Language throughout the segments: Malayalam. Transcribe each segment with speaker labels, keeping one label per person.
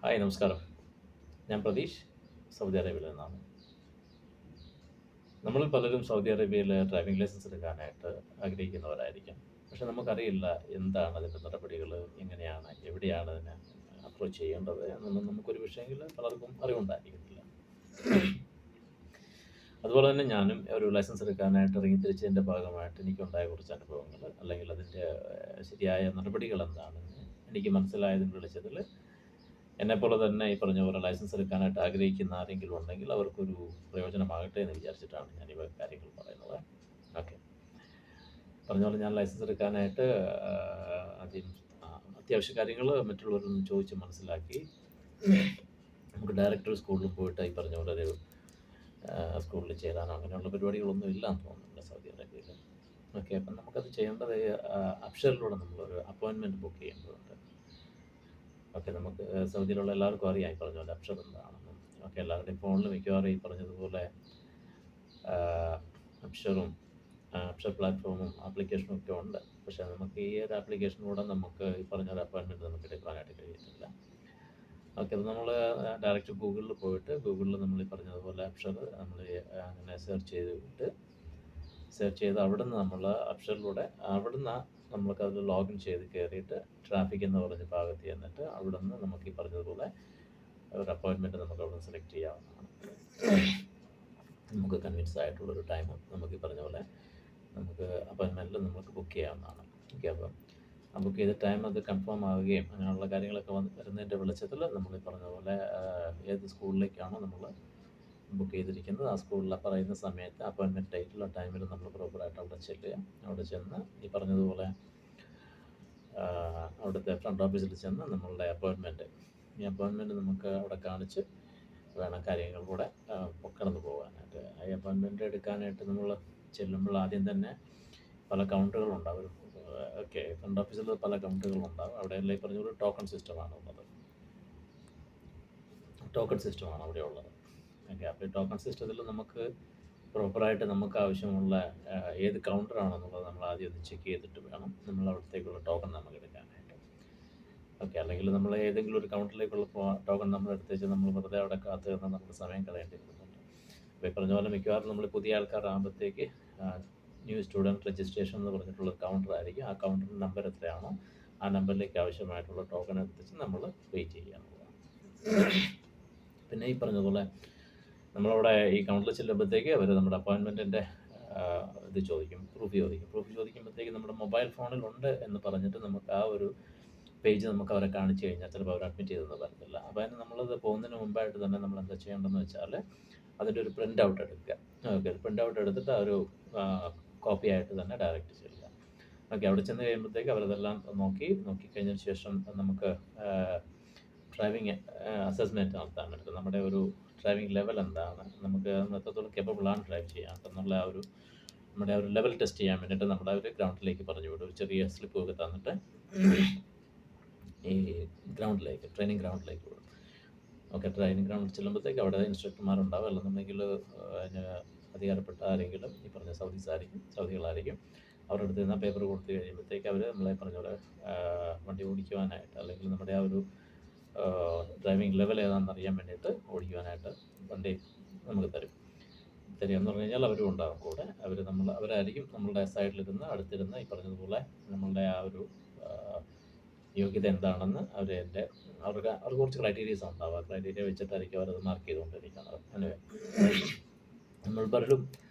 Speaker 1: ഹായ്, നമസ്കാരം. ഞാൻ പ്രതീഷ്, സൗദി അറേബ്യയിൽ നിന്നാണ്. നമ്മളിൽ പലരും സൗദി അറേബ്യയിൽ ഡ്രൈവിംഗ് ലൈസൻസ് എടുക്കാനായിട്ട് ആഗ്രഹിക്കുന്നവരായിരിക്കാം. പക്ഷെ നമുക്കറിയില്ല എന്താണ് അതിൻ്റെ നടപടികൾ, എങ്ങനെയാണ്, എവിടെയാണ് അതിനെ അപ്രോച്ച് ചെയ്യേണ്ടത് എന്നൊന്നും നമുക്കൊരു പക്ഷേങ്കിൽ പലർക്കും അറിവുണ്ടായിരിക്കത്തില്ല. അതുപോലെ തന്നെ ഞാനും ഒരു ലൈസൻസ് എടുക്കാനായിട്ട് ഇറങ്ങിത്തിരിച്ചതിൻ്റെ ഭാഗമായിട്ട് എനിക്കുണ്ടായ കുറച്ച് അനുഭവങ്ങൾ, അല്ലെങ്കിൽ അതിൻ്റെ ശരിയായ നടപടികൾ എന്താണെന്ന് എനിക്ക് മനസ്സിലായതിൻ്റെ വെളിച്ചത്തിൽ എന്നെപ്പോലെ തന്നെ ഈ പറഞ്ഞ പോലെ ലൈസൻസ് എടുക്കാനായിട്ട് ആഗ്രഹിക്കുന്ന ആരെങ്കിലും ഉണ്ടെങ്കിൽ അവർക്കൊരു പ്രയോജനമാകട്ടെ എന്ന് വിചാരിച്ചിട്ടാണ് ഞാൻ ഈ കാര്യങ്ങൾ പറയുന്നത്. ഓക്കെ, പറഞ്ഞ പോലെ ഞാൻ ലൈസൻസ് എടുക്കാനായിട്ട് ആദ്യം അത്യാവശ്യ കാര്യങ്ങൾ മറ്റുള്ളവരിൽ നിന്ന് ചോദിച്ച് മനസ്സിലാക്കി. നമുക്ക് ഡയറക്റ്റ് ഒരു സ്കൂളിൽ പോയിട്ട് ഈ പറഞ്ഞ പോലെ ഒരു സ്കൂളിൽ ചേരാനോ അങ്ങനെയുള്ള പരിപാടികളൊന്നും ഇല്ലാന്ന് തോന്നുന്നില്ല സൗദി അറേബ്യയിൽ. ഓക്കെ, അപ്പം നമുക്കത് ചെയ്യേണ്ടത് അപ്ഷറിലൂടെ നമ്മളൊരു അപ്പോയിൻമെൻറ്റ് ബുക്ക് ചെയ്യേണ്ടതുണ്ട്. ഓക്കെ, നമുക്ക് സൗദിയിലുള്ള എല്ലാവർക്കും അറിയാം ഈ പറഞ്ഞ പോലെ അപ്ഷർ എന്താണെന്നും. ഓക്കെ, എല്ലാവരുടെയും ഫോണിൽ മിക്കവാറും ഈ പറഞ്ഞതുപോലെ അപ്ഷറും അപ്ഷർ പ്ലാറ്റ്ഫോമും ആപ്ലിക്കേഷനും ഒക്കെ ഉണ്ട്. പക്ഷേ നമുക്ക് ഈ ഒരു ആപ്ലിക്കേഷനിലൂടെ നമുക്ക് ഈ പറഞ്ഞ ഒരു അപ്പോയിൻമെൻറ്റ് നമുക്ക് എടുക്കാനായിട്ട് കഴിയത്തില്ല. ഓക്കെ, അത് നമ്മൾ ഡയറക്റ്റ് ഗൂഗിളിൽ പോയിട്ട് ഗൂഗിളിൽ നമ്മൾ ഈ പറഞ്ഞതുപോലെ അപ്ഷർ നമ്മൾ അങ്ങനെ സെർച്ച് ചെയ്ത് അവിടുന്ന് നമ്മൾ അപ്ഷറിലൂടെ അവിടുന്ന് നമുക്കതിൽ ലോഗിൻ ചെയ്ത് കയറിയിട്ട് ട്രാഫിക് എന്ന് പറഞ്ഞ ഭാഗത്ത് ചെന്നിട്ട് അവിടുന്ന് നമുക്ക് ഈ പറഞ്ഞതുപോലെ ഒരു അപ്പോയിൻമെൻറ്റ് നമുക്ക് അവിടെ സെലക്ട് ചെയ്യാവുന്നതാണ്. നമുക്ക് കൺവിൻസ് ആയിട്ടുള്ളൊരു ടൈം നമുക്ക് ഈ പറഞ്ഞ പോലെ നമുക്ക് അപ്പോയിൻമെൻറ്റിൽ നമുക്ക് ബുക്ക് ചെയ്യാവുന്നതാണ്. ഓക്കെ, അപ്പം ആ ബുക്ക് ചെയ്ത ടൈം അത് കൺഫേം ആവുകയും അങ്ങനെയുള്ള കാര്യങ്ങളൊക്കെ വരുന്നതിൻ്റെ വെളിച്ചത്തിൽ നമ്മൾ ഈ പറഞ്ഞ പോലെ ഏത് സ്കൂളിലേക്കാണോ നമ്മൾ ബുക്ക് ചെയ്തിരിക്കുന്നത് ആ സ്കൂളിൽ പറയുന്ന സമയത്ത് അപ്പോയിൻമെൻറ്റ് ഡേറ്റിലുള്ള ടൈമിൽ നമ്മൾ പ്രോപ്പറായിട്ട് അവിടെ ചെല്ലുക. അവിടെ ചെന്ന് ഈ പറഞ്ഞതുപോലെ അവിടുത്തെ ഫ്രണ്ട് ഓഫീസിൽ ചെന്ന് നമ്മളുടെ ഈ അപ്പോയിൻമെൻറ്റ് നമുക്ക് അവിടെ കാണിച്ച് വേണം കാര്യങ്ങൾ കൂടെ കടന്നു പോകാനായിട്ട്. ഈ അപ്പോയിൻമെൻറ്റ് എടുക്കാനായിട്ട് നമ്മൾ ചെല്ലുമ്പോൾ ആദ്യം തന്നെ പല കൗണ്ടറുകളുണ്ടാവും. ഓക്കെ, ഫ്രണ്ട് ഓഫീസിൽ പല കൗണ്ടറുകളുണ്ടാവും. അവിടെ എല്ലാം ഈ പറഞ്ഞൊരു ടോക്കൺ സിസ്റ്റമാണ് ഉള്ളത്. അവിടെ ഉള്ളത്. ഓക്കെ, അപ്പോൾ ഈ ടോക്കൺ സിസ്റ്റത്തിൽ നമുക്ക് പ്രോപ്പറായിട്ട് നമുക്ക് ആവശ്യമുള്ള ഏത് കൗണ്ടറാണെന്നുള്ളത് നമ്മൾ ആദ്യം ഒന്ന് ചെക്ക് ചെയ്തിട്ട് വേണം നമ്മൾ അവിടത്തേക്കുള്ള ടോക്കൺ നമുക്ക് എടുക്കാനായിട്ട്. ഓക്കെ, അല്ലെങ്കിൽ നമ്മൾ ഏതെങ്കിലും ഒരു കൗണ്ടറിലേക്കുള്ള ടോക്കൺ നമ്മൾ എടുത്തേച്ച് നമ്മൾ വെറുതെ അവിടെ കാത്തു നിന്ന് നമുക്ക് സമയം കളയേണ്ടി വരുന്നുണ്ട്. അപ്പോൾ ഈ പറഞ്ഞ പോലെ മിക്കവാറും നമ്മൾ പുതിയ ആൾക്കാരാകുമ്പോഴത്തേക്ക് ന്യൂ സ്റ്റുഡൻറ്റ് രജിസ്ട്രേഷൻ എന്ന് പറഞ്ഞിട്ടുള്ള കൗണ്ടർ ആയിരിക്കും. ആ കൗണ്ടറിൻ്റെ നമ്പർ എത്രയാണോ ആ നമ്പറിലേക്ക് ആവശ്യമായിട്ടുള്ള ടോക്കൺ എടുത്തിട്ട് നമ്മൾ വെയിറ്റ് ചെയ്യാനുള്ളതാണ്. പിന്നെ ഈ പറഞ്ഞതുപോലെ നമ്മളവിടെ ഈ കൗണ്ടറിൽ ചെല്ലുമ്പോഴത്തേക്ക് അവർ നമ്മുടെ അപ്പോയിൻമെൻറ്റിൻ്റെ ഇത് ചോദിക്കും, പ്രൂഫ് ചോദിക്കുമ്പോഴത്തേക്ക് നമ്മുടെ മൊബൈൽ ഫോണിലുണ്ട് എന്ന് പറഞ്ഞിട്ട് നമുക്ക് ആ ഒരു പേജ് നമുക്ക് അവരെ കാണിച്ചു കഴിഞ്ഞാൽ ചിലപ്പോൾ അവർ അഡ്മിറ്റ് ചെയ്തെന്ന് പറ്റത്തില്ല. അപ്പോൾ അതിന് നമ്മളത് പോകുന്നതിന് മുമ്പായിട്ട് തന്നെ നമ്മൾ എന്താ ചെയ്യേണ്ടതെന്ന് വെച്ചാൽ അതിൻ്റെ ഒരു പ്രിൻ്റ് ഔട്ട് എടുക്കുക. ഓക്കെ, പ്രിൻ്റ് ഔട്ട് എടുത്തിട്ട് ആ ഒരു കോപ്പി ആയിട്ട് തന്നെ ഡയറക്റ്റ് ചെയ്യുക. ഓക്കെ, അവിടെ ചെന്ന് കഴിയുമ്പോഴത്തേക്ക് അവരതെല്ലാം നോക്കിക്കഴിഞ്ഞതിന് ശേഷം നമുക്ക് ഡ്രൈവിങ് അസസ്മെൻറ്റ് നടത്താൻ പറ്റും. നമ്മുടെ ഒരു ഡ്രൈവിംഗ് ലെവൽ എന്താണ്, നമുക്ക് എത്രത്തോളം കേപ്പബിളാണ് ഡ്രൈവ് ചെയ്യാൻ എന്നുള്ള നമ്മുടെ ഒരു ലെവൽ ടെസ്റ്റ് ചെയ്യാൻ വേണ്ടിയിട്ട് നമ്മുടെ ഒരു ഗ്രൗണ്ടിലേക്ക് പറഞ്ഞു വിടും. ഒരു ചെറിയ സ്ലിപ്പ് ഒക്കെ തന്നിട്ട് ഈ ട്രെയിനിങ് ഗ്രൗണ്ടിലേക്ക് വിടും. ഓക്കെ, ട്രെയിനിങ് ഗ്രൗണ്ടിൽ ചെല്ലുമ്പോഴത്തേക്ക് അവിടെ ഇൻസ്ട്രക്ടർമാരുണ്ടാവും. അല്ലെന്നുണ്ടെങ്കിൽ അധികാരപ്പെട്ട ആരെങ്കിലും ഈ പറഞ്ഞ സൗദികളായിരിക്കും. അവരുടെ അടുത്ത് നിന്ന് പേപ്പർ കൊടുത്തു കഴിയുമ്പോഴത്തേക്ക് അവർ നമ്മളെ പറഞ്ഞ പോലെ വണ്ടി ഓടിക്കുവാനായിട്ട് അല്ലെങ്കിൽ നമ്മുടെ ആ ഒരു ഡ്രൈവിംഗ് ലെവൽ ഏതാണെന്ന് അറിയാൻ വേണ്ടിയിട്ട് ഓടിക്കുവാനായിട്ട് വണ്ടി നമുക്ക് തരികയെന്ന് പറഞ്ഞു കഴിഞ്ഞാൽ അവരും ഉണ്ടാകും കൂടെ. അവരായിരിക്കും നമ്മളുടെ സൈഡിലിരുന്ന് അടുത്തിരുന്ന് ഈ പറഞ്ഞതുപോലെ നമ്മളുടെ ആ ഒരു യോഗ്യത എന്താണെന്ന് അവർക്ക് കുറച്ച് ക്രൈറ്റീരിയസ് ഉണ്ടാവും. ആ ക്രൈറ്റീരിയ വെച്ചിട്ടായിരിക്കും അവരത് മാർക്ക് ചെയ്തുകൊണ്ടിരിക്കുന്നത്. അങ്ങനെ നമ്മളിൽ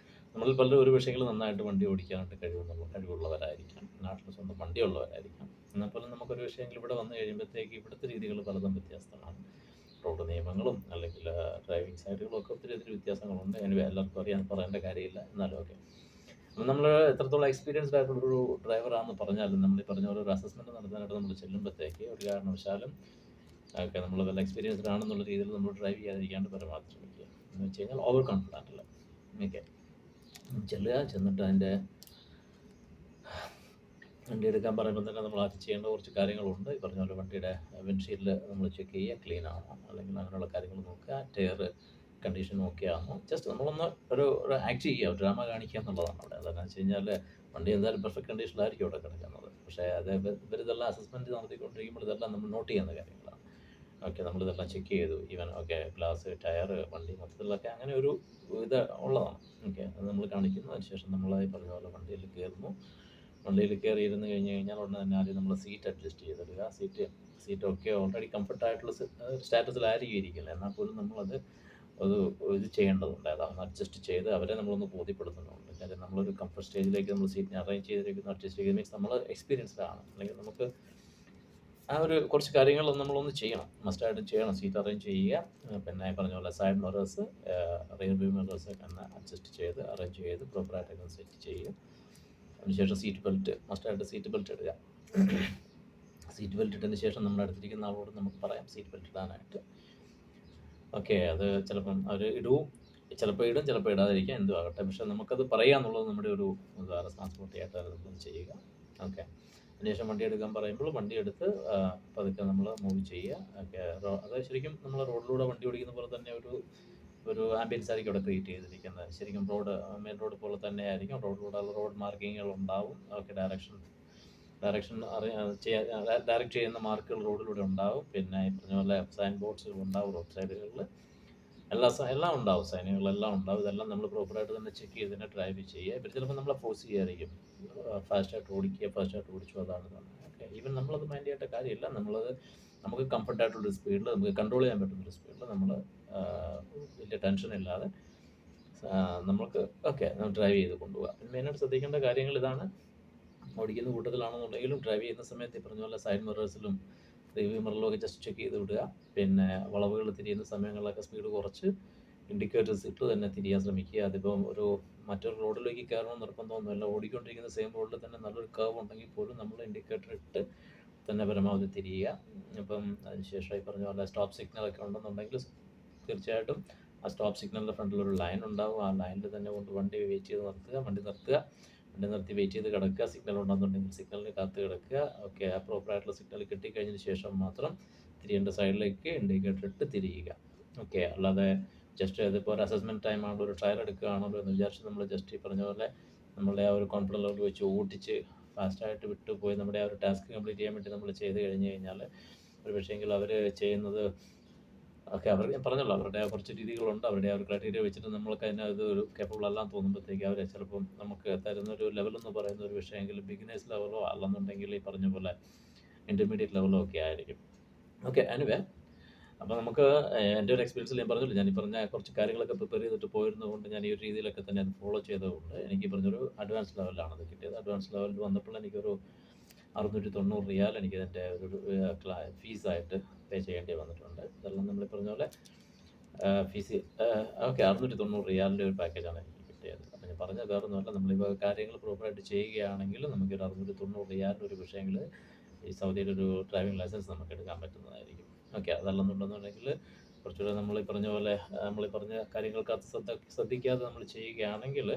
Speaker 1: പലരും ഒരു പക്ഷേങ്കിൽ നന്നായിട്ട് വണ്ടി ഓടിക്കാനായിട്ട് കഴിവുള്ളവരായിരിക്കാം, നാട്ടിൽ സ്വന്തം വണ്ടിയുള്ളവരായിരിക്കാം. എന്നാൽ പോലും നമുക്കൊരു വിഷയമെങ്കിൽ ഇവിടെ വന്നു കഴിയുമ്പോഴത്തേക്ക് ഇവിടുത്തെ രീതികൾ പലതും വ്യത്യസ്തമാണ്. റോഡ് നിയമങ്ങളും അല്ലെങ്കിൽ ഡ്രൈവിംഗ് സൈഡുകളും ഒക്കെ ഒത്തിരി വ്യത്യാസങ്ങളുണ്ട്. എല്ലാവർക്കും പറയേണ്ട കാര്യമില്ല. എന്നാലും ഓക്കെ, അപ്പം നമ്മൾ എത്രത്തോളം എക്സ്പീരിയൻസ്ഡ് ആയിട്ടുള്ളൊരു ഡ്രൈവറാണെന്ന് പറഞ്ഞാലും നമ്മൾ ഈ പറഞ്ഞ പോലെ ഒരു അസസ്മെൻറ്റ് നടത്താനായിട്ട് നമ്മൾ ചെല്ലുമ്പോഴത്തേക്ക് ഒരു കാരണവശാലും ഓക്കെ നമ്മൾ വെൽ എക്സ്പീരിയൻസ്ഡ് ആണെന്നുള്ള രീതിയിൽ നമ്മൾ ഡ്രൈവ് ചെയ്യാതിരിക്കാണ്ട് പരമാവധി ശ്രമിക്കുക. എന്ന് വെച്ച് കഴിഞ്ഞാൽ ഓവർ കോൺഫിഡൻ്റ് അല്ല. ഓക്കെ, ചെന്നിട്ട് വണ്ടി എടുക്കാൻ പറയുമ്പോൾ തന്നെ നമ്മൾ ആദ്യം ചെയ്യേണ്ട കുറച്ച് കാര്യങ്ങളുണ്ട്. ഈ പറഞ്ഞ പോലെ വണ്ടിയുടെ വിൻഷീൽഡ് നമ്മൾ ചെക്ക് ചെയ്യുക, ക്ലീൻ ആണോ, അല്ലെങ്കിൽ അങ്ങനെയുള്ള കാര്യങ്ങൾ നോക്കുക. ടയർ കണ്ടീഷൻ ഓക്കെ ആണോ, ജസ്റ്റ് നമ്മളൊന്ന് ഒരു ആക്ട് ചെയ്യുക, ഡ്രാമ കാണിക്കുക എന്നുള്ളതാണ് അവിടെ. അതെന്ന് വെച്ച് കഴിഞ്ഞാൽ വണ്ടി എന്തായാലും പെർഫെക്റ്റ് കണ്ടീഷനിലായിരിക്കും അവിടെ കിടക്കുന്നത്. പക്ഷേ ഇവരിതെല്ലാം അസസ്മെൻറ്റ് നടത്തിക്കൊണ്ടിരിക്കുമ്പോൾ ഇതെല്ലാം നമ്മൾ നോട്ട് ചെയ്യുന്ന കാര്യങ്ങളാണ്. ഓക്കെ, നമ്മളിതെല്ലാം ചെക്ക് ചെയ്തു. ഈവൻ ഓക്കെ ഗ്ലാസ്, ടയർ, വണ്ടി മൊത്തത്തിലൊക്കെ അങ്ങനെ ഒരു ഇത് ഉള്ളതാണ്. ഓക്കെ, അത് നമ്മൾ കാണിക്കുന്നു. അതിനുശേഷം നമ്മളായി പറഞ്ഞ പോലെ വണ്ടിയിൽ കയറുന്നു. വണ്ടിയിൽ കയറി ഇരുന്ന് കഴിഞ്ഞ് കഴിഞ്ഞാൽ ഉടനെ തന്നെ ആദ്യം നമ്മൾ സീറ്റ് അഡ്ജസ്റ്റ് ചെയ്തിടുക. സീറ്റൊക്കെ ഓൾറെഡി കംഫർട്ടായിട്ടുള്ള സ്റ്റാറ്റസിലായിരിക്കും ഇരിക്കുന്നത്. എന്നാൽ പോലും നമ്മളത് അത് ഇത് ചെയ്യേണ്ടതുണ്ട്. അതൊന്ന് അഡ്ജസ്റ്റ് ചെയ്ത് അവരെ നമ്മളൊന്ന് ബോധ്യപ്പെടുത്തുന്നുണ്ട്. കാര്യം നമ്മളൊരു കംഫർട്ട് സ്റ്റേജിലേക്ക് നമ്മൾ സീറ്റിനെ അറേഞ്ച് ചെയ്തിരിക്കുന്നു. അഡ്ജസ്റ്റ് ചെയ്ത് മീൻസ് നമ്മൾ എക്സ്പീരിയൻസ്ഡ് ആണ്. അല്ലെങ്കിൽ നമുക്ക് ആ ഒരു കുറച്ച് കാര്യങ്ങൾ നമ്മളൊന്ന് ചെയ്യണം, മസ്റ്റായിട്ടും ചെയ്യണം. സീറ്റ് അറേഞ്ച് ചെയ്യുക, പിന്നെ പറഞ്ഞ പോലെ side mirrors, rear view mirrors ഒക്കെ ഒന്ന് അഡ്ജസ്റ്റ് ചെയ്ത് അറേഞ്ച് ചെയ്ത് പ്രോപ്പറായിട്ടൊക്കെ സെറ്റ് ചെയ്യുക. അതിനുശേഷം സീറ്റ് ബെൽറ്റ്, മസ്റ്റായിട്ട് സീറ്റ് ബെൽറ്റ് ഇടുക. സീറ്റ് ബെൽറ്റ് ഇട്ടതിന് ശേഷം നമ്മുടെ അടുത്തിരിക്കുന്ന ആളോട് നമുക്ക് പറയാം സീറ്റ് ബെൽറ്റ് ഇടാനായിട്ട്. ഓക്കെ, അത് ചിലപ്പം അവർ ഇടും, ചിലപ്പോൾ ഇടും, ചിലപ്പോൾ ഇടാതിരിക്കാം, എന്തും ആകട്ടെ. പക്ഷേ നമുക്കത് പറയുക എന്നുള്ളത് നമ്മുടെ ഒരു റെസ്പോൺസിബിലിറ്റി ആയിട്ട് നമ്മൾ ചെയ്യുക. ഓക്കെ, അതിനുശേഷം വണ്ടി എടുക്കാൻ പറയുമ്പോൾ വണ്ടി എടുത്ത് പതുക്കെ നമ്മൾ മൂവ് ചെയ്യുക. ഓക്കെ, അത് ശരിക്കും നമ്മൾ റോഡിലൂടെ വണ്ടി ഓടിക്കുന്ന പോലെ തന്നെ ഒരു ആംബിയൻസ് ആയിരിക്കും അവിടെ ക്രിയേറ്റ് ചെയ്തിരിക്കുന്നത്. ശരിക്കും മെയിൻ റോഡ് പോലെ തന്നെ ആയിരിക്കും. റോഡിലൂടെ റോഡ് മാർക്കിങ്ങുകൾ ഉണ്ടാവും. ഓക്കെ, ഡയറക്ഷൻ ഡയറക്റ്റ് ചെയ്യുന്ന മാർക്കുകൾ റോഡിലൂടെ ഉണ്ടാവും. പിന്നെ ഈ പറഞ്ഞ പോലെ സൈൻ ബോർഡ്സുകൾ ഉണ്ടാവും റോഡ് സൈഡുകളിൽ. എല്ലാം ഉണ്ടാവും, സൈനുകളെല്ലാം ഉണ്ടാവും. ഇതെല്ലാം നമ്മൾ പ്രോപ്പറായിട്ട് തന്നെ ചെക്ക് ചെയ്ത് തന്നെ ഡ്രൈവ് ചെയ്യുക. ഇവർ ചിലപ്പോൾ നമ്മളെ ഫോഴ്സ് ചെയ്യായിരിക്കും, ഫാസ്റ്റായിട്ട് ഓടിച്ചു, അതാണ്. ഓക്കെ, ഈവൻ നമ്മളത് മൈൻഡ് ചെയ്യേണ്ട കാര്യമില്ല. നമുക്ക് കംഫർട്ടായിട്ടുള്ളൊരു സ്പീഡിൽ, നമുക്ക് കൺട്രോൾ ചെയ്യാൻ പറ്റുന്നൊരു സ്പീഡിൽ നമ്മൾ വലിയ ടെൻഷൻ ഇല്ലാതെ നമുക്ക് ഡ്രൈവ് ചെയ്ത് കൊണ്ടുപോകാം. പിന്നെ മെയിനായിട്ട് ശ്രദ്ധിക്കേണ്ട കാര്യങ്ങൾ ഇതാണ്. ഓടിക്കുന്ന കൂട്ടത്തിലാണെന്നുണ്ടെങ്കിലും ഡ്രൈവ് ചെയ്യുന്ന സമയത്ത് ഈ പറഞ്ഞ പോലെ സൈഡ് മിറേഴ്സിലും റിവ്യൂ മിററിലും ഒക്കെ ജസ്റ്റ് ചെക്ക് ചെയ്ത് വിടുക. പിന്നെ വളവുകൾ തിരിയുന്ന സമയങ്ങളിലൊക്കെ സ്പീഡ് കുറച്ച് ഇൻഡിക്കേറ്റേഴ്സ് ഇട്ട് തന്നെ തിരിയാൻ ശ്രമിക്കുക. അതിപ്പം മറ്റൊരു റോഡിലേക്ക് കയറണമെന്ന് നിർബന്ധമൊന്നുമില്ല. ഓടിക്കൊണ്ടിരിക്കുന്ന സെയിം റോഡിൽ തന്നെ നല്ലൊരു കർവ് ഉണ്ടെങ്കിൽ പോലും നമ്മൾ ഇൻഡിക്കേറ്റർ ഇട്ട് തന്നെ പരമാവധി തിരിയുക. അപ്പം അതിനുശേഷം ഈ പറഞ്ഞ പോലെ സ്റ്റോപ്പ് സിഗ്നലൊക്കെ ഉണ്ടെന്നുണ്ടെങ്കിൽ തീർച്ചയായിട്ടും ആ സ്റ്റോപ്പ് സിഗ്നലിൻ്റെ ഫ്രണ്ടിലൊരു ലൈൻ ഉണ്ടാവും. ആ ലൈനിൽ തന്നെ കൊണ്ട് വണ്ടി നിർത്തി വെയിറ്റ് ചെയ്ത് കിടക്കുക. സിഗ്നൽ ഉണ്ടെന്നുണ്ടെങ്കിൽ സിഗ്നലിന് കാത്ത് കിടക്കുക. ഓക്കെ, ആ പ്രോപ്പറായിട്ടുള്ള സിഗ്നൽ കിട്ടിക്കഴിഞ്ഞതിന് ശേഷം മാത്രം തിരിയേണ്ട സൈഡിലേക്ക് ഇൻഡിക്കേറ്റർ ഇട്ട് തിരിയുക. ഓക്കെ, അല്ലാതെ ജസ്റ്റ് അതിപ്പോൾ ഒരു അസസ്മെൻറ്റ് ടൈം ആണല്ലോ, ഒരു ട്രയൽ എടുക്കുകയാണല്ലോ എന്ന് വിചാരിച്ച് നമ്മൾ ജസ്റ്റ് ഈ പറഞ്ഞ പോലെ നമ്മളുടെ ആ ഒരു കോൺഫിഡൻസ് ലെവൽ വെച്ച് ഓടിച്ച് ഫാസ്റ്റായിട്ട് വിട്ടുപോയി നമ്മുടെ ആ ഒരു ടാസ്ക് കംപ്ലീറ്റ് ചെയ്യാൻ വേണ്ടി നമ്മൾ ചെയ്ത് കഴിഞ്ഞ് കഴിഞ്ഞാൽ ഒരു പക്ഷേങ്കിൽ അവർ ചെയ്യുന്നത് ഓക്കെ, ഞാൻ പറഞ്ഞല്ലോ, അവരുടെ കുറച്ച് രീതികളുണ്ട്. അവരുടെ ആ ഒരു ക്രൈറ്റീരിയ വെച്ചിട്ട് നമ്മൾക്ക് അതിനകത്ത് ഒരു കേപ്പബിൾ അല്ലാന്ന് തോന്നുമ്പോഴത്തേക്ക് അവർ ചിലപ്പം നമുക്ക് തരുന്നൊരു ലെവലെന്ന് പറയുന്ന ഒരു വിഷയമെങ്കിൽ ബിഗിനേഴ്സ് ലെവലോ അല്ലെന്നുണ്ടെങ്കിൽ ഈ പറഞ്ഞ പോലെ ഇൻ്റർമീഡിയറ്റ് ലെവലോ ഒക്കെ ആയിരിക്കും. ഓക്കെ, എനിവേ, അപ്പോൾ നമുക്ക് എൻ്റെ ഒരു എക്സ്പീരിയൻസിൽ ഞാൻ പറഞ്ഞില്ല, ഞാൻ ഈ പറഞ്ഞ കുറച്ച് കാര്യങ്ങളൊക്കെ പ്രിപ്പയർ ചെയ്തിട്ട് പോയിരുന്നതുകൊണ്ട് ഞാൻ ഈ ഒരു രീതിയിലൊക്കെ തന്നെ അത് ഫോളോ ചെയ്തതുകൊണ്ട് എനിക്ക് പറഞ്ഞൊരു അഡ്വാൻസ് ലെവലിലാണ് അത് കിട്ടിയത്. അഡ്വാൻസ് ലെവലിൽ വന്നപ്പോൾ എനിക്കൊരു 690 റിയാൽ എനിക്കതിൻ്റെ ഒരു ഫീസായിട്ട് പേ ചെയ്യേണ്ടി വന്നിട്ടുണ്ട്. ഇതെല്ലാം നമ്മൾ പറഞ്ഞ പോലെ ഫീസ് ഓക്കെ 690 റിയാലിൻ്റെ ഒരു പാക്കേജാണ് എനിക്ക് കിട്ടിയത്. അപ്പോൾ ഞാൻ പറഞ്ഞത് വേറൊന്നുമല്ല, നമ്മളിപ്പോൾ കാര്യങ്ങൾ പ്രോപ്പറായിട്ട് ചെയ്യുകയാണെങ്കിൽ നമുക്കൊരു 690 റിയാലിൻ്റെ ഒരു വിഷയങ്ങൾ ഈ സൗദിയുടെ ഒരു ഡ്രൈവിംഗ് ലൈസൻസ് നമുക്ക് എടുക്കാൻ പറ്റുന്നതായിരിക്കും. ഓക്കെ, അതല്ലെന്നുണ്ടെന്നുണ്ടെങ്കിൽ കുറച്ചുകൂടെ നമ്മൾ ഈ പറഞ്ഞ കാര്യങ്ങൾക്കകത്ത് ശ്രദ്ധിക്കാതെ നമ്മൾ ചെയ്യുകയാണെങ്കിൽ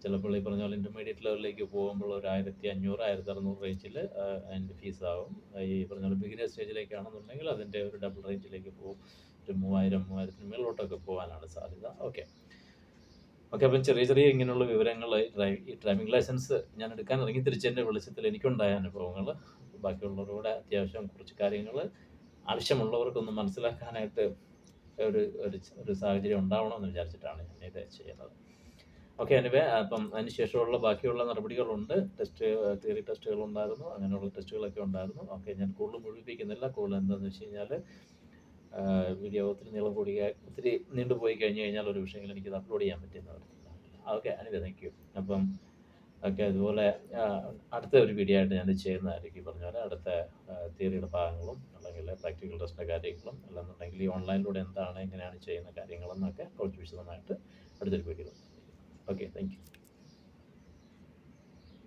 Speaker 1: ചിലപ്പോൾ ഈ പറഞ്ഞ പോലെ ഇൻ്റർമീഡിയറ്റ് ലെവലിലേക്ക് പോകുമ്പോൾ ഒരു 1500, 1600 റേഞ്ചിൽ അതിൻ്റെ ഫീസാവും. ഈ പറഞ്ഞ പോലെ ബിഗിനർ സ്റ്റേജിലേക്കാണെന്നുണ്ടെങ്കിൽ അതിൻ്റെ ഒരു ഡബിൾ റേഞ്ചിലേക്ക് പോകും. ഒരു 3000-3000 മേലോട്ടൊക്കെ പോകാനാണ് സാധ്യത. ഓക്കെ, അപ്പം ചെറിയ ഇങ്ങനെയുള്ള വിവരങ്ങൾ ഈ ഡ്രൈവിംഗ് ലൈസൻസ് ഞാൻ എടുക്കാൻ ഇറങ്ങി തിരിച്ചതിൻ്റെ വെളിച്ചത്തിൽ എനിക്കുണ്ടായ അനുഭവങ്ങൾ ബാക്കിയുള്ളവരോട് അത്യാവശ്യം കുറച്ച് കാര്യങ്ങൾ ആവശ്യമുള്ളവർക്കൊന്ന് മനസ്സിലാക്കാനായിട്ട് ഒരു സാഹചര്യം ഉണ്ടാവണമെന്ന് വിചാരിച്ചിട്ടാണ് ഞാൻ ഇത് ചെയ്യുന്നത്. ഓക്കെ, എനിവേ, അപ്പം അതിന് ശേഷമുള്ള ബാക്കിയുള്ള നടപടികളുണ്ട്. തിയറി ടെസ്റ്റുകളുണ്ടായിരുന്നു, അങ്ങനെയുള്ള ടെസ്റ്റുകളൊക്കെ ഉണ്ടായിരുന്നു. ഓക്കെ, ഞാൻ കൂടുതൽ മുഴുവിപ്പിക്കുന്നില്ല. കൂടുതൽ എന്താണെന്ന് വെച്ച് കഴിഞ്ഞാൽ വീഡിയോ ഒത്തിരി നീണ്ടുപോയി കഴിഞ്ഞാൽ ഒരു വിഷയങ്ങൾ എനിക്കത് അപ്ലോഡ് ചെയ്യാൻ പറ്റുന്നവർ. Okay, anyway, thank you. അപ്പം ഓക്കെ, അതുപോലെ അടുത്ത ഒരു വീഡിയോ ആയിട്ട് ഞാൻ ചെയ്യുന്നതായിരിക്കും. പറഞ്ഞ പോലെ അടുത്ത തിയറിയുടെ ഭാഗങ്ങളും അല്ലെങ്കിൽ പ്രാക്ടിക്കൽ ടെസ്റ്റിൻ്റെ കാര്യങ്ങളും അല്ലെന്നുണ്ടെങ്കിൽ ഈ ഓൺലൈനിലൂടെ എങ്ങനെയാണ് ചെയ്യുന്ന കാര്യങ്ങളെന്നൊക്കെ കുറച്ച് വിശദമായിട്ട് അടുത്തൊരു വീഡിയോ. Okay, thank you.